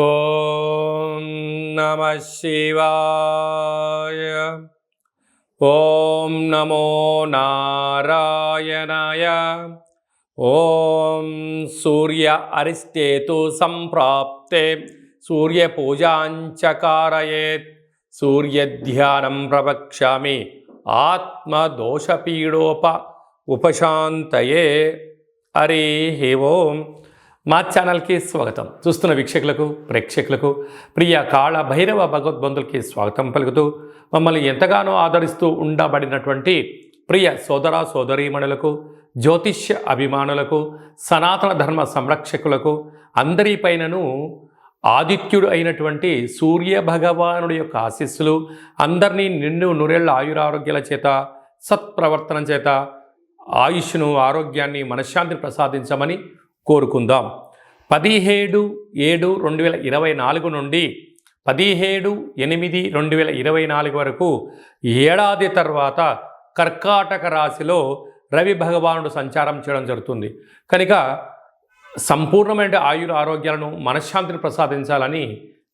ఓం నమః శివాయ. ఓం నమో నారాయణాయ. ఓం సూర్య అరిష్టేతు సంప్రాప్తే సూర్యపూజాంచకారయేత్. సూర్యధ్యానం ప్రవక్ష్యామి ఉపశాంతయే. హరి ఓం. మా ఛానల్కి స్వాగతం. చూస్తున్న వీక్షకులకు ప్రేక్షకులకు ప్రియ కాళ భైరవ భగవద్బంధులకి స్వాగతం పలుకుతూ మమ్మల్ని ఎంతగానో ఆదరిస్తూ ఉండబడినటువంటి ప్రియ సోదర సోదరీమణులకు, జ్యోతిష్య అభిమానులకు, సనాతన ధర్మ సంరక్షకులకు అందరిపైనను ఆదిత్యుడు అయినటువంటి సూర్య భగవానుడి యొక్క ఆశీస్సులు అందరినీ నిండు నూరేళ్ల ఆయురారోగ్యాల చేత, సత్ప్రవర్తన చేత ఆయుష్ను, ఆరోగ్యాన్ని, మనశ్శాంతిని ప్రసాదించమని కోరుకుందాం. 17/7/2024 నుండి 17/8/2024 వరకు ఏడాది తర్వాత కర్కాటక రాశిలో రవి భగవానుడు సంచారం చేయడం జరుగుతుంది. కనుక సంపూర్ణమైన ఆయుర ఆరోగ్యాలను, మనశ్శాంతిని ప్రసాదించాలని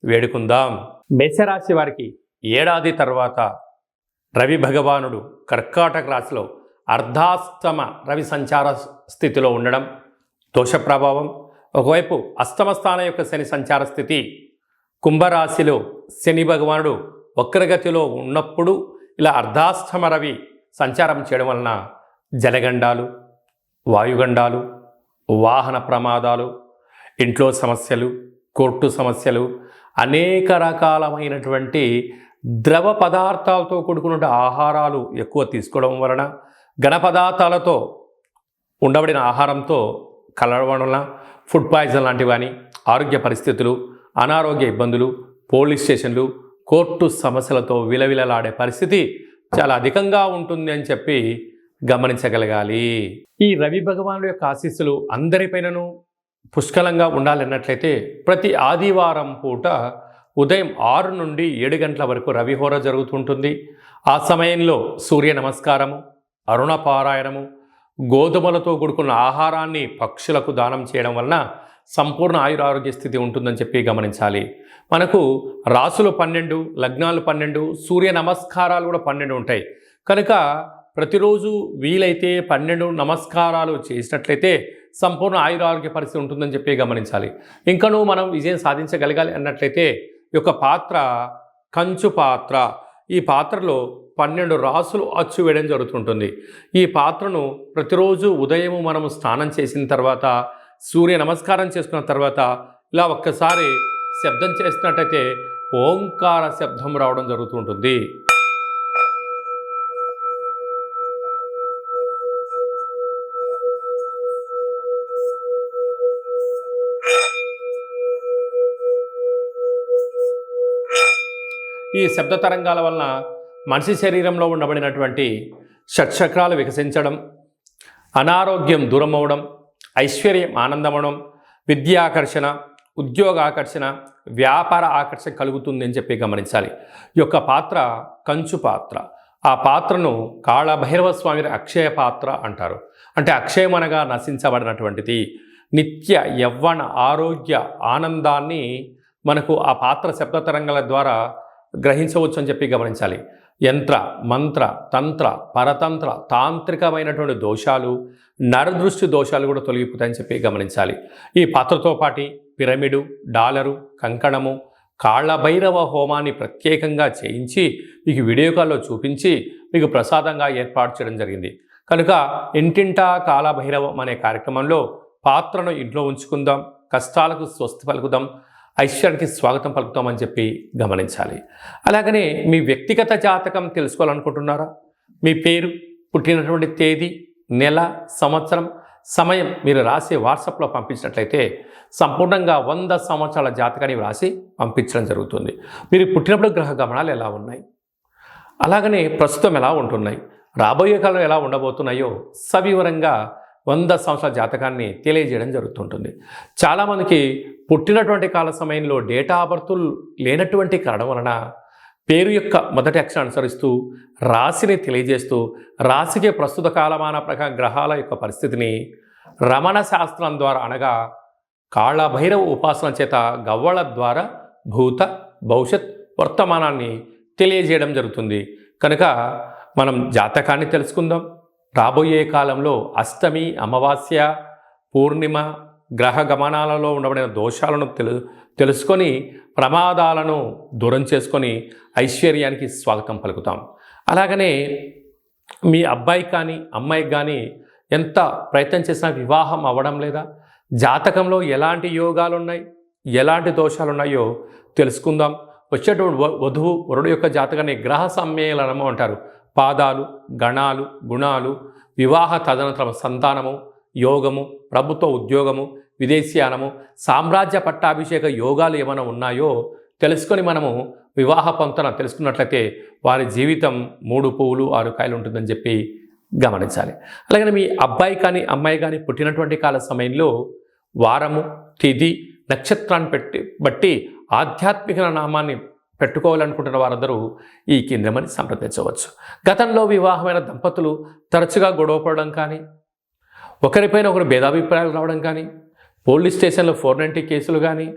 వేడుకుందాం. మేషరాశి వారికి ఏడాది తర్వాత రవి భగవానుడు కర్కాటక రాశిలో అర్ధాష్టమ రవి సంచార స్థితిలో ఉండడం దోష ప్రభావం. ఒకవైపు అష్టమ స్థానం యొక్క శని సంచార స్థితి, కుంభరాశిలో శని భగవానుడు వక్రగతిలో ఉన్నప్పుడు ఇలా అర్ధాష్టమ రవి సంచారం చేయడం వలన జలగండాలు, వాయుగండాలు, వాహన ప్రమాదాలు, ఇంట్లో సమస్యలు, కోర్టు సమస్యలు, అనేక రకాలమైనటువంటి ద్రవ పదార్థాలతో కూడుకున్న ఆహారాలు ఎక్కువ తీసుకోవడం వలన, ఘన పదార్థాలతో ఉండబడిన ఆహారంతో కలవడం వలన ఫుడ్ పాయిజన్ లాంటివి కానీ, ఆరోగ్య పరిస్థితులు, అనారోగ్య ఇబ్బందులు, పోలీస్ స్టేషన్లు, కోర్టు సమస్యలతో విలవిలలాడే పరిస్థితి చాలా అధికంగా ఉంటుంది అని చెప్పి గమనించగలగాలి. ఈ రవి భగవానుడు యొక్క ఆశీస్సులు అందరిపైనను పుష్కలంగా ఉండాలన్నట్లయితే ప్రతి ఆదివారం పూట ఉదయం 6 నుండి 7 గంటల వరకు రవిహోర జరుగుతుంటుంది. ఆ సమయంలో సూర్య నమస్కారము, అరుణ పారాయణము, గోధుమలతో కూడుకున్న ఆహారాన్ని పక్షులకు దానం చేయడం వలన సంపూర్ణ ఆయురారోగ్య స్థితి ఉంటుందని చెప్పి గమనించాలి. మనకు రాసులు 12, లగ్నాలు 12, సూర్య నమస్కారాలు కూడా 12 ఉంటాయి. కనుక ప్రతిరోజు వీలైతే 12 నమస్కారాలు చేసినట్లయితే సంపూర్ణ ఆయురారోగ్య పరిస్థితి ఉంటుందని చెప్పి గమనించాలి. ఇంకనూ మనం విజయం సాధించగలగాలి అన్నట్లయితే ఈ యొక్క పాత్ర కంచు పాత్ర. ఈ పాత్రలో 12 రాసులు అచ్చు వేయడం జరుగుతుంటుంది. ఈ పాత్రను ప్రతిరోజు ఉదయం మనము స్నానం చేసిన తర్వాత, సూర్య నమస్కారం చేసుకున్న తర్వాత ఇలా ఒక్కసారి శబ్దం చేసినట్టయితే ఓంకార శబ్దం రావడం జరుగుతుంటుంది. ఈ శబ్ద తరంగాల వలన మనిషి శరీరంలో ఉండబడినటువంటి షట్చక్రాలు వికసించడం, అనారోగ్యం దూరం అవ్వడం, ఐశ్వర్యం ఆనందమవడం, విద్యాకర్షణ, ఉద్యోగ ఆకర్షణ, వ్యాపార ఆకర్షణ కలుగుతుంది అని చెప్పి గమనించాలి. ఈ యొక్క పాత్ర కంచు పాత్ర. ఆ పాత్రను కాళభైరవ స్వామి అక్షయ పాత్ర అంటారు. అంటే అక్షయం అనగా నశించబడినటువంటిది. నిత్య యవ్వన ఆరోగ్య ఆనందాన్ని మనకు ఆ పాత్ర శబ్ద తరంగాల ద్వారా గ్రహించవచ్చు అని చెప్పి గమనించాలి. యంత్ర, మంత్ర, తంత్ర, పరతంత్ర, తాంత్రికమైనటువంటి దోషాలు, నరదృష్టి దోషాలు కూడా తొలగిపోతాయని చెప్పి గమనించాలి. ఈ పాత్రతో పాటు పిరమిడు, డాలరు, కంకణము, కాళభైరవ హోమాన్ని ప్రత్యేకంగా చేయించి మీకు వీడియో కాల్లో చూపించి మీకు ప్రసాదంగా ఏర్పాటు చేయడం జరిగింది. కనుక ఇంటింటా కాళభైరవం అనే కార్యక్రమంలో పాత్రను ఇంట్లో ఉంచుకుందాం, కష్టాలకు స్వస్తి పలుకుదాం, ఐశ్వర్యానికి స్వాగతం పలుకుతామని చెప్పి గమనించాలి. అలాగనే మీ వ్యక్తిగత జాతకం తెలుసుకోవాలనుకుంటున్నారా? మీ పేరు, పుట్టినటువంటి తేదీ, నెల, సంవత్సరం, సమయం మీరు రాసి వాట్సాప్లో పంపించినట్లయితే సంపూర్ణంగా 100 సంవత్సరాల జాతకాన్ని రాసి పంపించడం జరుగుతుంది. మీరు పుట్టినప్పుడు గ్రహ గమనాలు ఎలా ఉన్నాయి, అలాగనే ప్రస్తుతం ఎలా ఉంటున్నాయి, రాబోయే కాలంలో ఎలా ఉండబోతున్నాయో సవివరంగా 100 సంవత్సరాల జాతకాన్ని తెలియజేయడం జరుగుతుంటుంది. చాలామందికి పుట్టినటువంటి కాల సమయంలో డేటా ఆఫ్ బర్త్ లేనటువంటి కారణం వలన పేరు యొక్క మొదటి అక్షరం అనుసరిస్తూ రాశిని తెలియజేస్తూ రాశికి ప్రస్తుత కాలమాన ప్రకారం గ్రహాల యొక్క పరిస్థితిని రమణ శాస్త్రం ద్వారా అనగా కాళభైరవ ఉపాసన చేత గవ్వల ద్వారా భూత భవిష్యత్ వర్తమానాన్ని తెలియజేయడం జరుగుతుంది. కనుక మనం జాతకాన్ని తెలుసుకుందాం. రాబోయే కాలంలో అష్టమి, అమావాస్య, పూర్ణిమ, గ్రహ గమనాలలో ఉండబడిన దోషాలను తెలుసుకొని ప్రమాదాలను దూరం చేసుకొని ఐశ్వర్యానికి స్వాగతం పలుకుతాం. అలాగనే మీ అబ్బాయి కానీ అమ్మాయికి కానీ ఎంత ప్రయత్నం చేసినా వివాహం అవ్వడం లేదా, జాతకంలో ఎలాంటి యోగాలు ఉన్నాయి, ఎలాంటి దోషాలు ఉన్నాయో తెలుసుకుందాం. వచ్చేటువంటి వధువు వరుడు యొక్క జాతకాన్ని గ్రహ సమ్మేళనము అంటారు. పాదాలు, గణాలు, గుణాలు, వివాహ తదనంతరం సంతానము, యోగము, ప్రభుత్వ ఉద్యోగము, విదేశీయానము, సామ్రాజ్య పట్టాభిషేక యోగాలు ఏమైనా ఉన్నాయో తెలుసుకొని మనము వివాహ పొంతన తెలుసుకున్నట్లయితే వారి జీవితం 3 పువ్వులు 6 కాయలు ఉంటుందని చెప్పి గమనించాలి. అలాగే మీ అబ్బాయి కానీ అమ్మాయి కానీ పుట్టినటువంటి కాల సమయంలో వారము, తిథి, నక్షత్రాన్ని బట్టి ఆధ్యాత్మిక నామాన్ని పెట్టుకోవాలనుకుంటున్న వారందరూ ఈ కేంద్రమని సంప్రదించవచ్చు. గతంలో వివాహమైన దంపతులు తరచుగా గొడవపడడం కానీ, ఒకరిపైన ఒకరు భేదాభిప్రాయాలు రావడం కానీ, పోలీస్ స్టేషన్లో 490 కేసులు కానీ,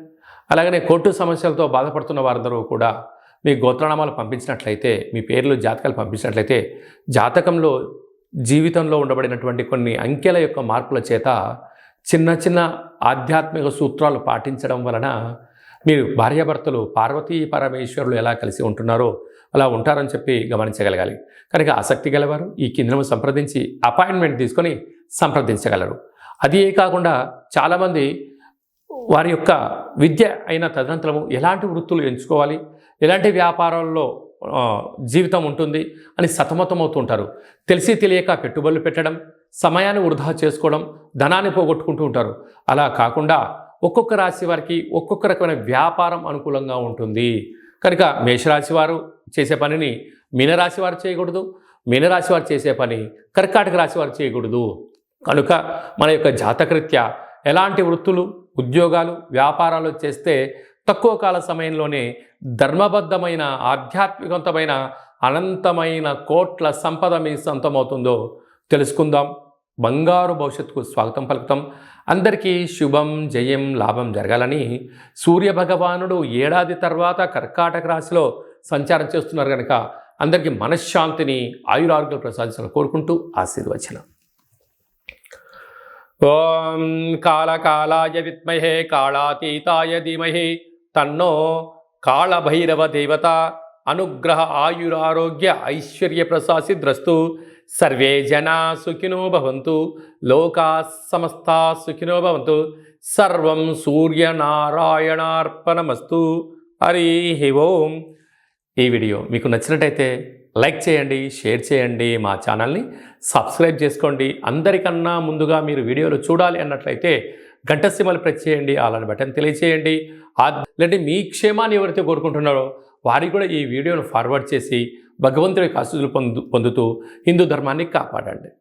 అలాగనే కోర్టు సమస్యలతో బాధపడుతున్న వారందరూ కూడా మీ గోత్రనామాలు పంపించినట్లయితే, మీ పేర్లు జాతకాలు పంపించినట్లయితే జాతకంలో జీవితంలో ఉండబడినటువంటి కొన్ని అంకెల యొక్క మార్పుల చేత చిన్న చిన్న ఆధ్యాత్మిక సూత్రాలు పాటించడం వలన మీరు భార్యాభర్తలు పార్వతీ పరమేశ్వరులు ఎలా కలిసి ఉంటున్నారో అలా ఉంటారని చెప్పి గమనించగలగాలి. కనుక ఆసక్తి గలవారు ఈ కేంద్రము సంప్రదించి అపాయింట్మెంట్ తీసుకొని సంప్రదించగలరు. అదే కాకుండా చాలామంది వారి యొక్క విద్య అయిన తదనంతరము ఎలాంటి వృత్తులు ఎంచుకోవాలి, ఎలాంటి వ్యాపారాల్లో జీవితం ఉంటుంది అని సతమతమవుతుంటారు. తెలిసి తెలియక పెట్టుబడులు పెట్టడం, సమయాన్ని వృధా చేసుకోవడం, ధనాన్ని పోగొట్టుకుంటూ ఉంటారు. అలా కాకుండా ఒక్కొక్క రాశి వారికి ఒక్కొక్క రకమైన వ్యాపారం అనుకూలంగా ఉంటుంది. కనుక మేషరాశి వారు చేసే పనిని మీనరాశి వారు చేయకూడదు, మీనరాశి వారు చేసే పని కర్కాటక రాశి వారు చేయకూడదు. కనుక మన యొక్క జాతకరీత్యా ఎలాంటి వృత్తులు, ఉద్యోగాలు, వ్యాపారాలు చేస్తే తక్కువ కాల సమయంలోనే ధర్మబద్ధమైన, ఆధ్యాత్మికవంతమైన, అనంతమైన కోట్ల సంపద మీ సొంతమవుతుందో తెలుసుకుందాం. బంగారు భవిష్యత్తుకు స్వాగతం పలుకుతాం. అందరికీ శుభం, జయం, లాభం జరగాలని సూర్యభగవానుడు ఏడాది తర్వాత కర్కాటక రాశిలో సంచారం చేస్తున్నారు కనుక అందరికీ మనశ్శాంతిని, ఆయురారోగ్యాలు ప్రసాదించాలని కోరుకుంటూ ఆశీర్వచనం. ఓం కాళకాలాయ విద్మహే కాళాతీతాయ ధీమహి తన్నో కాళభైరవ దేవత అనుగ్రహ ఆయురారోగ్య ఐశ్వర్య ప్రసాసిద్రస్తు. సర్వే జనా సుఖినో భవంతు, లోకా సమస్తా సుఖినో భవంతు. సర్వం సూర్యనారాయణార్పణమస్తు. హరి ఓం. ఈ వీడియో మీకు నచ్చినట్టయితే లైక్ చేయండి, షేర్ చేయండి, మా ఛానల్ని సబ్స్క్రైబ్ చేసుకోండి. అందరికన్నా ముందుగా మీరు వీడియోలు చూడాలి అన్నట్లయితే గంట సింబల్ ప్రెస్ చేయండి, అలాంటి బటన్ తెలియచేయండి. లేదంటే మీ క్షేమాన్ని ఎవరైతే కోరుకుంటున్నారో వారికి కూడా ఈ వీడియోను ఫార్వర్డ్ చేసి భగవంతుడి ఆశీస్సులు పొందుతూ హిందూ ధర్మాన్ని కాపాడండి.